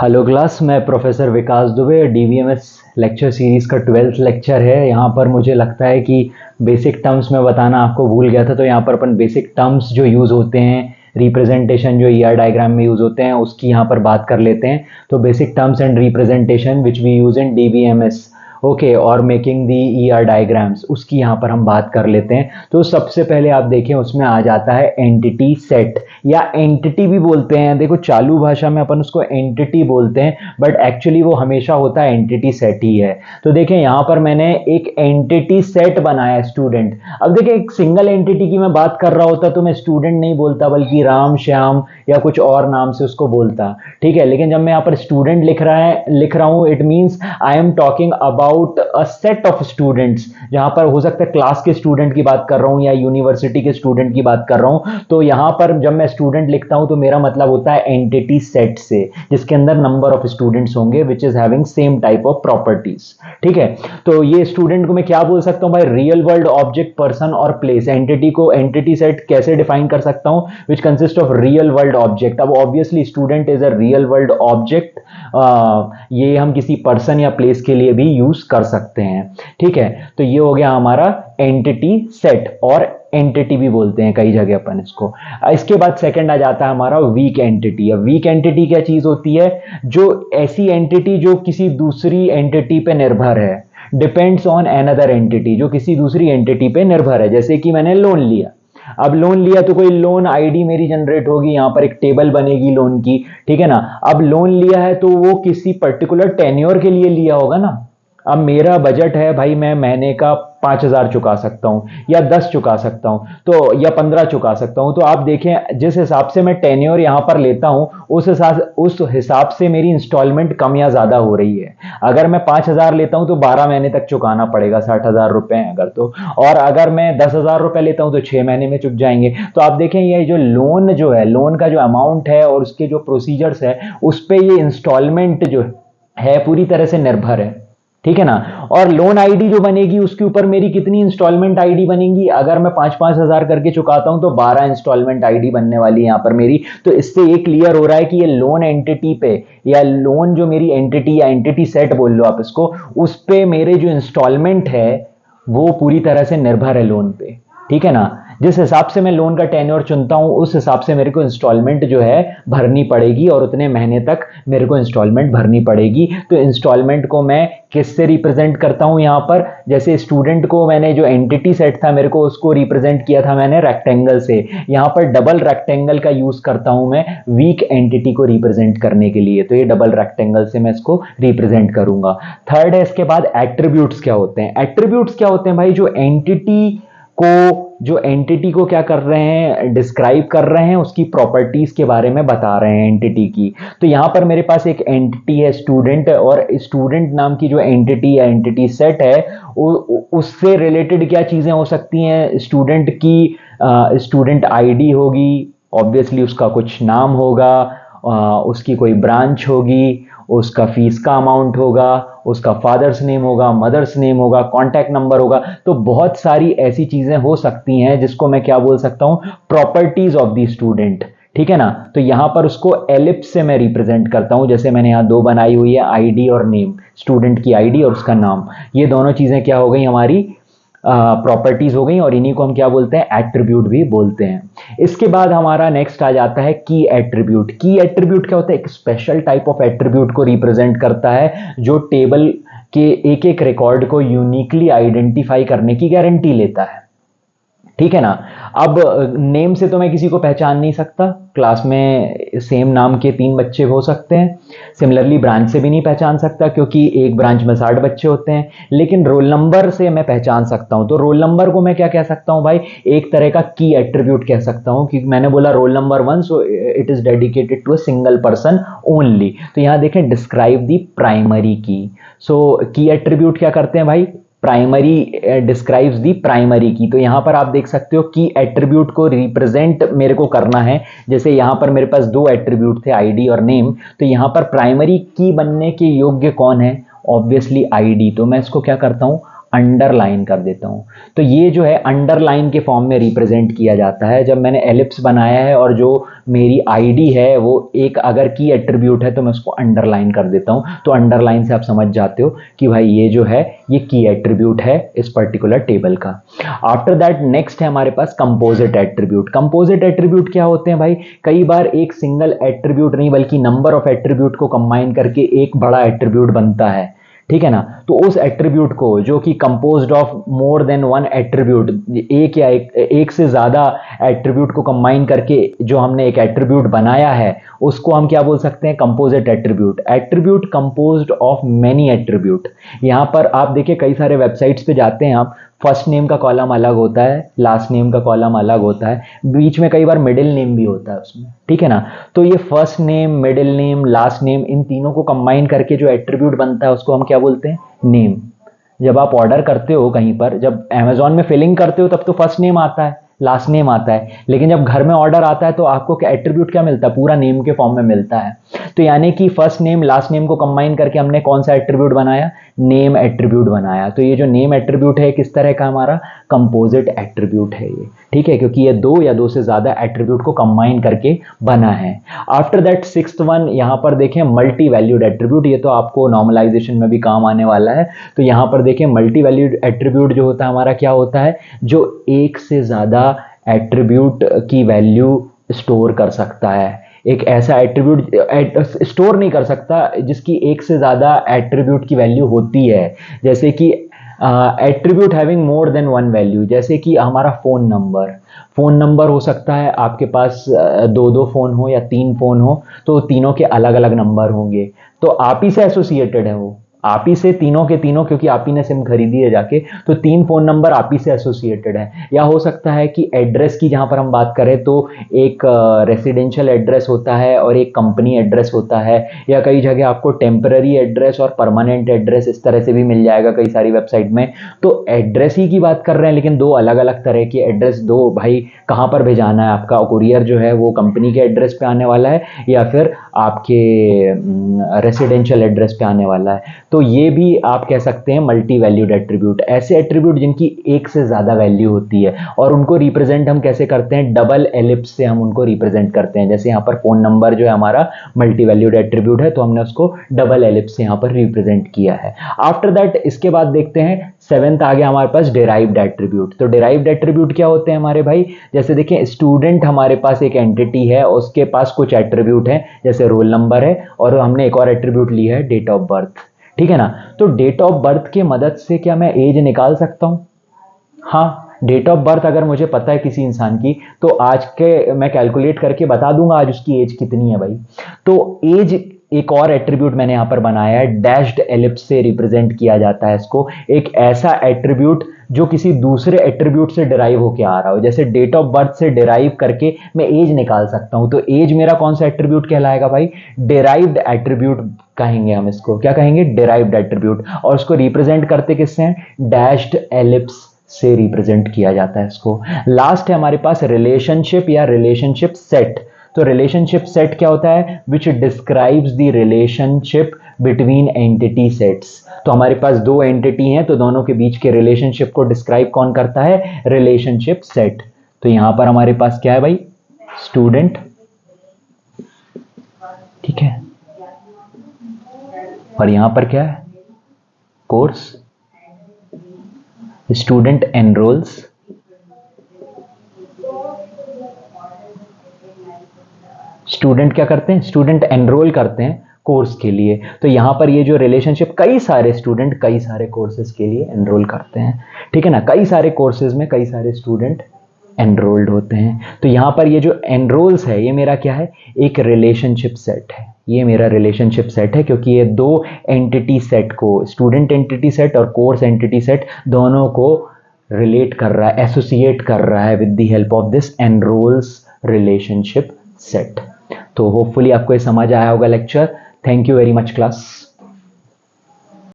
Hello class, मैं professor विकास Dubey. DBMS lecture series का 12th lecture है। यहाँ पर मुझे लगता है कि बेसिक टर्म्स में बताना आपको भूल गया था, तो यहाँ पर अपन बेसिक टर्म्स जो यूज़ होते हैं, रिप्रेजेंटेशन जो ईआर डायग्राम में यूज़ होते हैं, उसकी यहाँ पर बात कर लेते हैं। तो basic terms and representation which we use in DBMS, okay, और मेकिंग दी ईआर डायग्राम्स, उसकी यहाँ पर हम बात कर लेते हैं। तो सबसे पहले आप देखें, उसमें आ जाता है एंटिटी सेट, या एंटिटी भी बोलते हैं। देखो, चालू भाषा में अपन उसको एंटिटी बोलते हैं, बट एक्चुअली वो हमेशा होता है एंटिटी सेट ही है। तो देखें, यहाँ पर मैंने एक एंटिटी सेट बनाया है, स्टूडेंट। अब देखें, एक सिंगल एंटिटी की मैं बात कर रहा होता तो मैं स्टूडेंट नहीं बोलता, बल्कि राम श्याम या कुछ और नाम से उसको बोलता, ठीक है। लेकिन जब मैं यहाँ पर स्टूडेंट लिख रहा हूँ, it means I am talking about a set of students. जहां पर हो सकता है क्लास के स्टूडेंट की बात कर रहा हूं या यूनिवर्सिटी के स्टूडेंट की बात कर रहा हूं। तो यहां पर जब मैं स्टूडेंट लिखता हूं तो मेरा मतलब होता है एंटिटी सेट से, जिसके अंदर नंबर ऑफ स्टूडेंट्स होंगे which is having same type of properties, ठीक है। तो ये स्टूडेंट को मैं क्या बोल सकता हूं भाई? रियल वर्ल्ड ऑब्जेक्ट, पर्सन और प्लेस। एंटिटी को, एंटिटी सेट कैसे डिफाइन कर सकता हूं? Which consist of real world object. अब obviously student is a real world object. ये हम किसी पर्सन या प्लेस के लिए भी यूज कर सकते हैं, ठीक है। तो ये हो गया हमारा एंटिटी सेट, और एंटिटी भी बोलते हैं कई जगह अपन इसको। इसके बाद सेकंड आ जाता है हमारा वीक एंटिटी। अब वीक एंटिटी क्या चीज होती है? जो ऐसी एंटिटी जो किसी दूसरी एंटिटी पे निर्भर है, डिपेंड्स ऑन अनदर एंटिटी, जो किसी दूसरी एंटिटी पे निर्भर है। जैसे कि मैंने लोन लिया, अब लोन लिया तो कोई लोन आईडी मेरी जनरेट होगी, यहां पर एक टेबल बनेगी लोन की, ठीक है ना। अब लोन लिया है तो वो किसी पर्टिकुलर टेन्योर के लिए लिया होगा ना। अब मेरा बजट है भाई, मैं महीने का 5,000 चुका सकता हूं, या 10 चुका सकता हूं, तो या 15 चुका सकता हूं। तो आप देखें, जिस हिसाब से मैं टेन्योर यहां पर लेता हूं, उस हिसाब से मेरी इंस्टॉलमेंट कम या ज्यादा हो रही है। अगर मैं 5,000 लेता हूं तो 12 महीने तक चुकाना पड़ेगा, 60,000 रुपए अगर तो। और अगर मैं 10,000 रुपए लेता हूं तो 6 महीने में चुक जाएंगे। तो आप देखें, ये जो लोन जो है, लोन का जो अमाउंट है और उसके जो प्रोसीजर्स है, उस पर ये इंस्टॉलमेंट जो है पूरी तरह से निर्भर है, ठीक है ना। और लोन आईडी जो बनेगी उसके ऊपर मेरी कितनी इंस्टॉलमेंट आईडी बनेगी? अगर मैं 5,000 करके चुकाता हूं तो 12 इंस्टॉलमेंट आईडी बनने वाली है यहां पर मेरी। तो इससे ये क्लियर हो रहा है कि ये लोन एंटिटी पे, या लोन जो मेरी एंटिटी या एंटिटी सेट बोल लो आप इसको, उस पे मेरे जो इंस्टॉलमेंट है वो पूरी तरह से निर्भर है लोन पे, ठीक है ना। जिस हिसाब से मैं लोन का टेन्योर चुनता हूं, उस हिसाब से मेरे को इंस्टॉलमेंट जो है भरनी पड़ेगी, और उतने महीने तक मेरे को इंस्टॉलमेंट भरनी पड़ेगी। तो इंस्टॉलमेंट को मैं किससे रिप्रेजेंट करता हूं यहां पर? जैसे स्टूडेंट को मैंने जो एंटिटी सेट था मेरे को, उसको रिप्रेजेंट किया था मैंने रेक्टेंगल से। यहां पर डबल रेक्टेंगल का यूज करता हूं मैं वीक एंटिटी को रिप्रेजेंट करने के लिए। तो ये डबल रेक्टेंगल से मैं इसको रिप्रेजेंट करूंगा। थर्ड है, इसके बाद एट्रीब्यूट्स क्या होते हैं? एट्रीब्यूट्स क्या होते हैं भाई? जो एंटिटी को क्या कर रहे हैं, डिस्क्राइब कर रहे हैं, उसकी प्रॉपर्टीज के बारे में बता रहे हैं एंटिटी की। तो यहां पर मेरे पास एक एंटिटी है स्टूडेंट, और स्टूडेंट नाम की जो एंटिटी या एंटिटी सेट है, उससे रिलेटेड क्या चीजें हो सकती हैं? स्टूडेंट की स्टूडेंट आईडी होगी, ऑब्वियसली उसका कुछ नाम होगा, उसकी कोई ब्रांच होगी, उसका फीस का अमाउंट होगा, उसका फादर्स नेम होगा, मदर्स नेम होगा, कॉन्टैक्ट नंबर होगा। तो बहुत सारी ऐसी चीजें हो सकती हैं जिसको मैं क्या बोल सकता हूं? प्रॉपर्टीज ऑफ द स्टूडेंट, ठीक है ना। तो यहां पर उसको एलिप्स से मैं रिप्रेजेंट करता हूं। जैसे मैंने यहां दो बनाई हुई है, आईडी और नेम, स्टूडेंट की आईडी और उसका नाम। ये दोनों चीजें क्या हो गई? हमारी प्रॉपर्टीज हो गई, और इन्हीं को हम क्या बोलते हैं? एट्रीब्यूट भी बोलते हैं। इसके बाद हमारा नेक्स्ट आ जाता है की एट्रीब्यूट। की एट्रीब्यूट क्या होता है? एक स्पेशल टाइप ऑफ एट्रीब्यूट को रिप्रेजेंट करता है, जो टेबल के एक एक रिकॉर्ड को यूनिकली आइडेंटिफाई करने की गारंटी लेता है, ठीक है ना। अब नेम से तो मैं किसी को पहचान नहीं सकता, क्लास में सेम नाम के 3 बच्चे हो सकते हैं। सिमिलरली ब्रांच से भी नहीं पहचान सकता, क्योंकि एक ब्रांच में 60 बच्चे होते हैं। लेकिन रोल नंबर से मैं पहचान सकता हूं। तो रोल नंबर को मैं क्या कह सकता हूं भाई? एक तरह का की एट्रीब्यूट कह सकता हूं, क्योंकि मैंने बोला roll number 1, so it is dedicated to a single person only. तो यहां देखें, डिस्क्राइब दी प्राइमरी की। सो की एट्रीब्यूट क्या करते हैं भाई? प्राइमरी डिस्क्राइब्स दी प्राइमरी की। तो यहां पर आप देख सकते हो कि एट्रीब्यूट को रिप्रेजेंट मेरे को करना है। जैसे यहां पर मेरे पास 2 एट्रीब्यूट थे, आईडी और नेम। तो यहां पर प्राइमरी की बनने के योग्य कौन है? Obviously ID. तो मैं इसको क्या करता हूं? अंडरलाइन कर देता हूँ। तो ये जो है अंडरलाइन के फॉर्म में रिप्रेजेंट किया जाता है जब मैंने एलिप्स बनाया है और जो मेरी आईडी है वो एक अगर की एट्रीब्यूट है तो मैं उसको अंडरलाइन कर देता हूँ। तो अंडरलाइन से आप समझ जाते हो कि भाई ये जो है ये की एट्रीब्यूट है इस पर्टिकुलर टेबल का। आफ्टर दैट नेक्स्ट है हमारे पास कंपोजिट एट्रीब्यूट। कंपोजिट एट्रीब्यूट क्या होते हैं भाई? कई बार एक सिंगल एट्रीब्यूट नहीं बल्कि नंबर ऑफ एट्रीब्यूट को कंबाइन करके एक बड़ा एट्रीब्यूट बनता है, ठीक है ना। तो उस एट्रीब्यूट को जो कि composed of more than one attribute, एक से ज्यादा एट्रीब्यूट को कंबाइन करके जो हमने एक एट्रीब्यूट बनाया है उसको हम क्या बोल सकते हैं? Composite attribute. Attribute composed of many attribute. यहां पर आप देखिए कई सारे वेबसाइट्स पे जाते हैं आप, फर्स्ट नेम का कॉलम अलग होता है, लास्ट नेम का कॉलम अलग होता है, बीच में कई बार मिडिल नेम भी होता है उसमें, ठीक है ना। तो ये first name, middle name, last name, इन तीनों को कंबाइन करके जो एट्रीब्यूट बनता है उसको हम क्या बोलते हैं? नेम। जब आप ऑर्डर करते हो कहीं पर, जब अमेजोन में फिलिंग करते हो तब तो फर्स्ट नेम आता है, लास्ट नेम आता है, लेकिन जब घर में ऑर्डर आता है तो आपको क्या एट्रीब्यूट क्या मिलता है? पूरा नेम के फॉर्म में मिलता है। तो यानी कि फर्स्ट नेम लास्ट नेम को कंबाइन करके हमने कौन सा एट्रीब्यूट बनाया? नेम एट्रीब्यूट बनाया। तो ये जो नेम एट्रीब्यूट है किस तरह का? हमारा कंपोजिट एट्रीब्यूट है ये, ठीक है, क्योंकि ये दो या दो से ज्यादा एट्रीब्यूट को कंबाइन करके बना है। आफ्टर दैट सिक्स्थ वन यहां पर देखें मल्टी वैल्यूड एट्रीब्यूट। ये तो आपको नॉर्मलाइजेशन में भी काम आने वाला है। तो यहां पर देखें मल्टी वैल्यूड एट्रीब्यूट जो होता है हमारा क्या होता है? जो एक से ज्यादा एट्रीब्यूट की वैल्यू स्टोर कर सकता है। एक ऐसा एट्रीब्यूट स्टोर नहीं कर सकता जिसकी एक से ज्यादा एट्रीब्यूट की वैल्यू होती है, जैसे कि attribute having more than one value. जैसे कि हमारा फोन नंबर हो सकता है, आपके पास दो दो फोन हो या तीन फोन हो तो तीनों के अलग अलग नंबर होंगे, तो आप ही से एसोसिएटेड है वो, आप ही से तीनों के तीनों, क्योंकि आप ही ने सिम खरीदी है जाके, तो तीन फोन नंबर आप ही से एसोसिएटेड है। या हो सकता है कि एड्रेस की जहां पर हम बात करें तो एक रेसिडेंशियल एड्रेस होता है और एक कंपनी एड्रेस होता है, या कई जगह आपको टेम्पररी एड्रेस और परमानेंट एड्रेस इस तरह से भी मिल जाएगा कई सारी वेबसाइट में। तो एड्रेस ही की बात कर रहे हैं लेकिन दो अलग अलग तरह के एड्रेस, दो भाई कहां पर भेजाना है आपका कुरियर जो है वो कंपनी के एड्रेस पे आने वाला है या फिर आपके रेसिडेंशियल एड्रेस पे आने वाला है। तो ये भी आप कह सकते हैं मल्टी वैल्यूड एट्रीब्यूट। ऐसे एट्रीब्यूट जिनकी एक से ज्यादा वैल्यू होती है और उनको रिप्रेजेंट हम कैसे करते हैं? डबल एलिप्स से हम उनको रिप्रेजेंट करते हैं। जैसे यहाँ पर फोन नंबर जो है हमारा मल्टी वैल्यूड एट्रीब्यूट है तो हमने उसको डबल एलिप्स से यहाँ पर रिप्रेजेंट किया है। आफ्टर दैट इसके बाद देखते हैं सेवेंथ आ गया हमारे पास डिराइव्ड एट्रीब्यूट। तो डिराइव्ड एट्रीब्यूट क्या होते हैं हमारे भाई? जैसे देखिए स्टूडेंट हमारे पास एक एंटिटी है, उसके पास कुछ एट्रीब्यूट है, जैसे रोल नंबर है और हमने एक और एट्रीब्यूट लिया है डेट ऑफ बर्थ, ठीक है ना। तो डेट ऑफ बर्थ की मदद से क्या मैं एज निकाल सकता हूं? हाँ, डेट ऑफ बर्थ अगर मुझे पता है किसी इंसान की तो आज के मैं कैलकुलेट करके बता दूंगा आज उसकी एज कितनी है भाई। तो एज एक और एट्रीब्यूट मैंने यहां पर बनाया है, डैश्ड एलिप्स से रिप्रेजेंट किया जाता है इसको। एक ऐसा एट्रीब्यूट जो किसी दूसरे एट्रीब्यूट से डिराइव होकर आ रहा हो, जैसे डेट ऑफ बर्थ से डिराइव करके मैं एज निकाल सकता हूं। तो एज मेरा कौन सा एट्रीब्यूट कहलाएगा भाई? डिराइव्ड एट्रीब्यूट कहेंगे हम इसको। क्या कहेंगे? Derived attribute. और उसको रिप्रेजेंट करते किससे हैं? डैश्ड एलिप्स से रिप्रेजेंट किया जाता है इसको। लास्ट है हमारे पास रिलेशनशिप या रिलेशनशिप सेट। तो रिलेशनशिप सेट क्या होता है? Which describes the relationship between entity sets. तो हमारे पास दो एंटिटी हैं तो दोनों के बीच के रिलेशनशिप को डिस्क्राइब कौन करता है? Relationship set. तो यहां पर हमारे पास क्या है भाई? स्टूडेंट, ठीक है, और यहां पर क्या है? कोर्स। स्टूडेंट एनरोल्स, स्टूडेंट क्या करते हैं? स्टूडेंट एनरोल करते हैं कोर्स के लिए। तो यहां पर ये जो रिलेशनशिप, कई सारे स्टूडेंट कई सारे कोर्सेज के लिए एनरोल करते हैं, ठीक है ना। कई सारे कोर्सेज में कई सारे स्टूडेंट एनरोल्ड होते हैं। तो यहां पर ये जो एनरोल्स है ये मेरा क्या है? एक रिलेशनशिप सेट है। ये मेरा रिलेशनशिप सेट है क्योंकि ये दो एंटिटी सेट को, स्टूडेंट एंटिटी सेट और कोर्स एंटिटी सेट, दोनों को रिलेट कर रहा है, एसोसिएट कर रहा है with the help of this enrols relationship set. तो होपफुली आपको ये समझ आया होगा lecture. Thank you very much class.